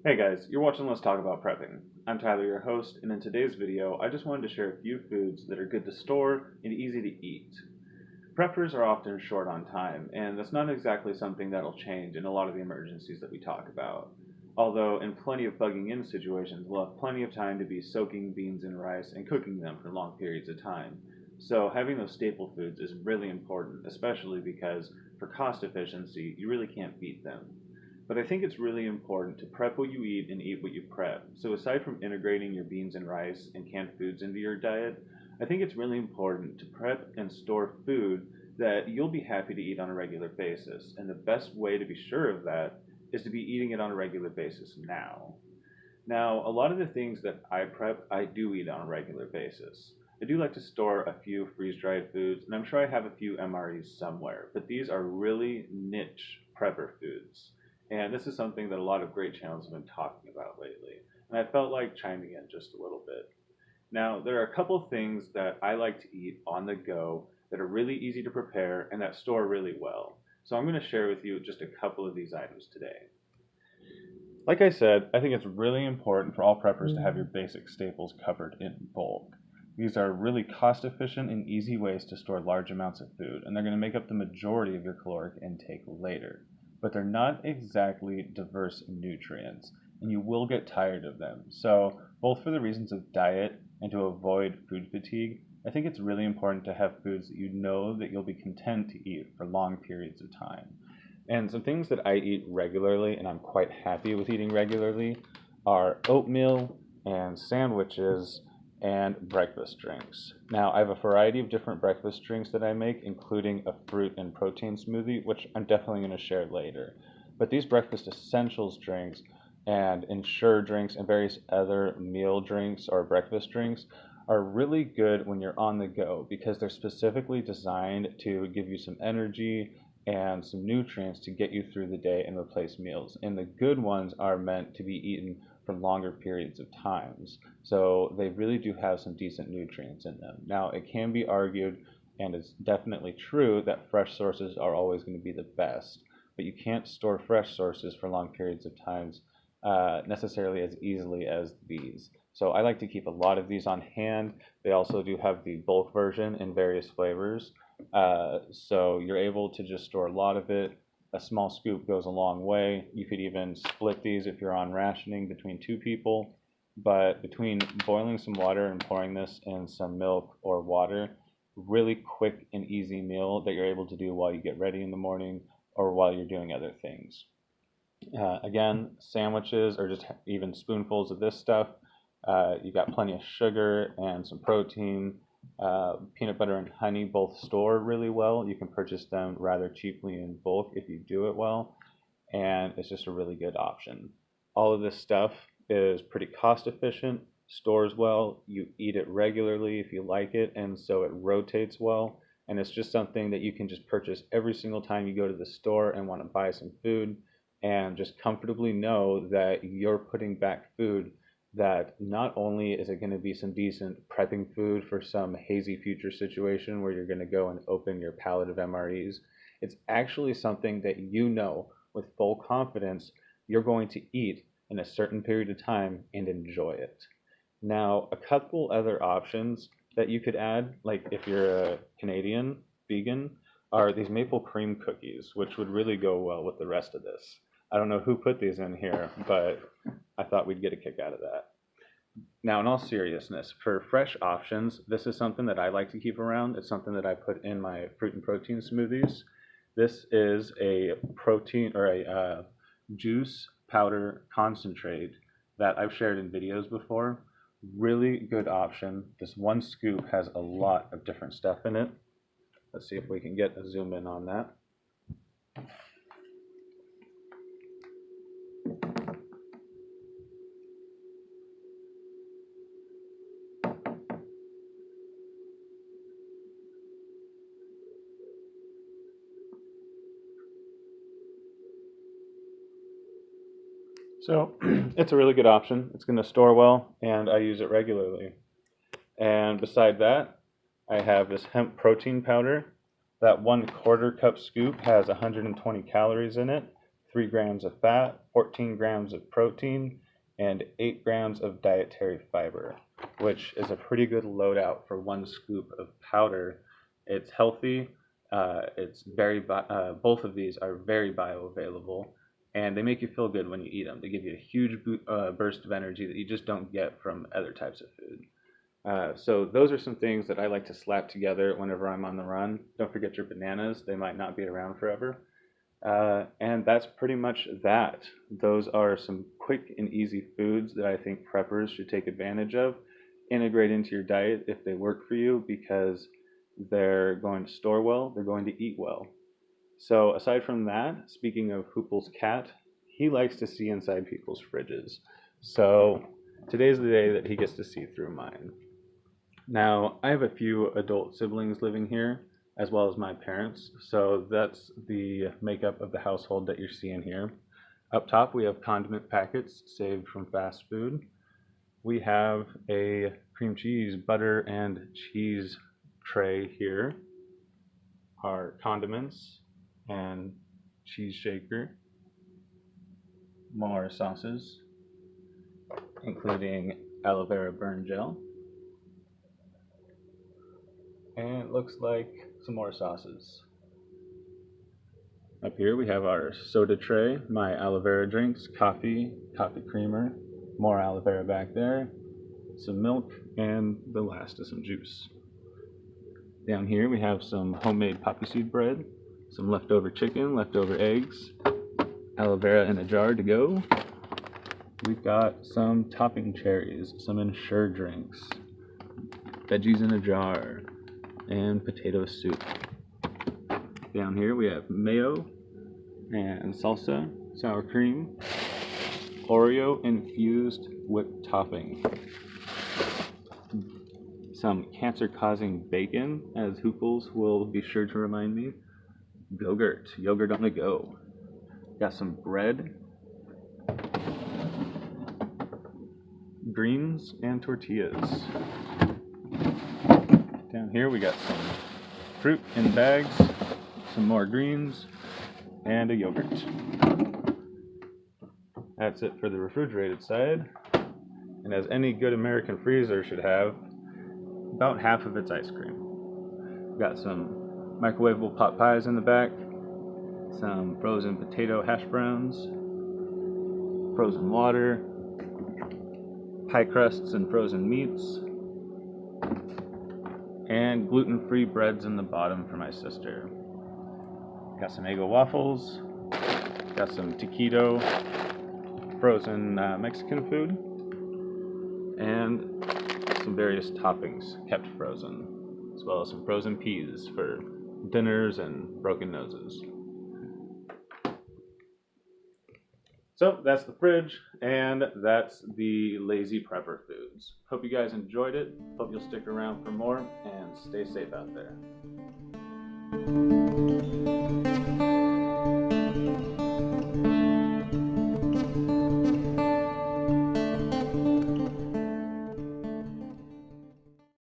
Hey guys, you're watching Let's Talk About Prepping. I'm Tyler, your host, and in today's video, I just wanted to share a few foods that are good to store and easy to eat. Preppers are often short on time, and that's not exactly something that'll change in a lot of the emergencies that we talk about. Although, in plenty of bugging in situations, we'll have plenty of time to be soaking beans in rice and cooking them for long periods of time. So, having those staple foods is really important, especially because for cost efficiency, you really can't beat them. But I think it's really important to prep what you eat and eat what you prep. So aside from integrating your beans and rice and canned foods into your diet, I think it's really important to prep and store food that you'll be happy to eat on a regular basis. And the best way to be sure of that is to be eating it on a regular basis now. Now, a lot of the things that I prep, I do eat on a regular basis. I do like to store a few freeze-dried foods, and I'm sure I have a few MREs somewhere, but these are really niche prepper foods. And this is something that a lot of great channels have been talking about lately. And I felt like chiming in just a little bit. Now, there are a couple things that I like to eat on the go that are really easy to prepare and that store really well. So I'm going to share with you just a couple of these items today. Like I said, I think it's really important for all preppers to have your basic staples covered in bulk. These are really cost efficient and easy ways to store large amounts of food, and they're going to make up the majority of your caloric intake later. But they're not exactly diverse nutrients, and you will get tired of them. So, both for the reasons of diet and to avoid food fatigue, I think it's really important to have foods that you know that you'll be content to eat for long periods of time. And some things that I eat regularly and I'm quite happy with eating regularly are oatmeal and sandwiches and breakfast drinks. Now, I have a variety of different breakfast drinks that I make, including a fruit and protein smoothie, which I'm definitely going to share later. But these breakfast essentials drinks and Ensure drinks and various other meal drinks or breakfast drinks are really good when you're on the go because they're specifically designed to give you some energy and some nutrients to get you through the day and replace meals. And the good ones are meant to be eaten for longer periods of times. So they really do have some decent nutrients in them. Now, it can be argued, and it's definitely true, that fresh sources are always going to be the best, but you can't store fresh sources for long periods of times necessarily as easily as these. So I like to keep a lot of these on hand. They also do have the bulk version in various flavors. So you're able to just store a lot of it. A small scoop goes a long way. You could even split these if you're on rationing between two people. But between boiling some water and pouring this in some milk or water, really quick and easy meal that you're able to do while you get ready in the morning or while you're doing other things. Again, sandwiches or just even spoonfuls of this stuff. You got plenty of sugar and some protein. Peanut butter and honey both store really well. You can purchase them rather cheaply in bulk if you do it well, and it's just a really good option. All of this stuff is pretty cost efficient, stores well, you eat it regularly if you like it, and so it rotates well. And it's just something that you can just purchase every single time you go to the store and want to buy some food, and just comfortably know that you're putting back food that not only is it going to be some decent prepping food for some hazy future situation where you're going to go and open your pallet of MREs, it's actually something that you know with full confidence you're going to eat in a certain period of time and enjoy it. Now, a couple other options that you could add, like if you're a Canadian vegan, are these maple cream cookies, which would really go well with the rest of this. I don't know who put these in here, but I thought we'd get a kick out of that. Now, in all seriousness, for fresh options, this is something that I like to keep around. It's something that I put in my fruit and protein smoothies. This is a protein or a juice powder concentrate that I've shared in videos before. Really good option. This one scoop has a lot of different stuff in it. Let's see if we can get a zoom in on that. So it's a really good option. It's going to store well, and I use it regularly. And beside that, I have this hemp protein powder. That 1/4 cup scoop has 120 calories in it, 3 grams of fat, 14 grams of protein, and 8 grams of dietary fiber, which is a pretty good loadout for 1 scoop of powder. It's healthy. Both of these are very bioavailable, and they make you feel good when you eat them. They give you a huge burst of energy that you just don't get from other types of food. So those are some things that I like to slap together whenever I'm on the run. Don't forget your bananas. They might not be around forever. And that's pretty much that. Those are some quick and easy foods that I think preppers should take advantage of. Integrate into your diet if they work for you, because they're going to store well, they're going to eat well. So aside from that, speaking of Hoople's cat, he likes to see inside people's fridges. So today's the day that he gets to see through mine. Now, I have a few adult siblings living here, as well as my parents, so that's the makeup of the household that you're seeing here. Up top, we have condiment packets saved from fast food. We have a cream cheese, butter, and cheese tray here, our condiments and cheese shaker, more sauces, including aloe vera burn gel, and it looks like some more sauces. Up here we have our soda tray, my aloe vera drinks, coffee creamer, more aloe vera back there, some milk, and the last is some juice. Down here we have some homemade poppy seed bread, some leftover chicken, leftover eggs, aloe vera in a jar to go. We've got some topping cherries, some Ensure drinks, veggies in a jar, and potato soup. Down here we have mayo and salsa, sour cream, Oreo infused whipped topping, some cancer-causing bacon, as Hooples will be sure to remind me, yogurt on the go. Got some bread, greens, and tortillas. Down here we got some fruit in bags, some more greens, and a yogurt. That's it for the refrigerated side. And as any good American freezer should have, about half of its ice cream. We've got some microwavable pot pies in the back, some frozen potato hash browns, frozen water, pie crusts and frozen meats, and gluten-free breads in the bottom for my sister. Got some Eggo waffles, got some taquito, frozen Mexican food, and some various toppings kept frozen, as well as some frozen peas for dinners and broken noses. So that's the fridge, and that's the Lazy Prepper Foods. Hope you guys enjoyed it. Hope you'll stick around for more, and stay safe out there.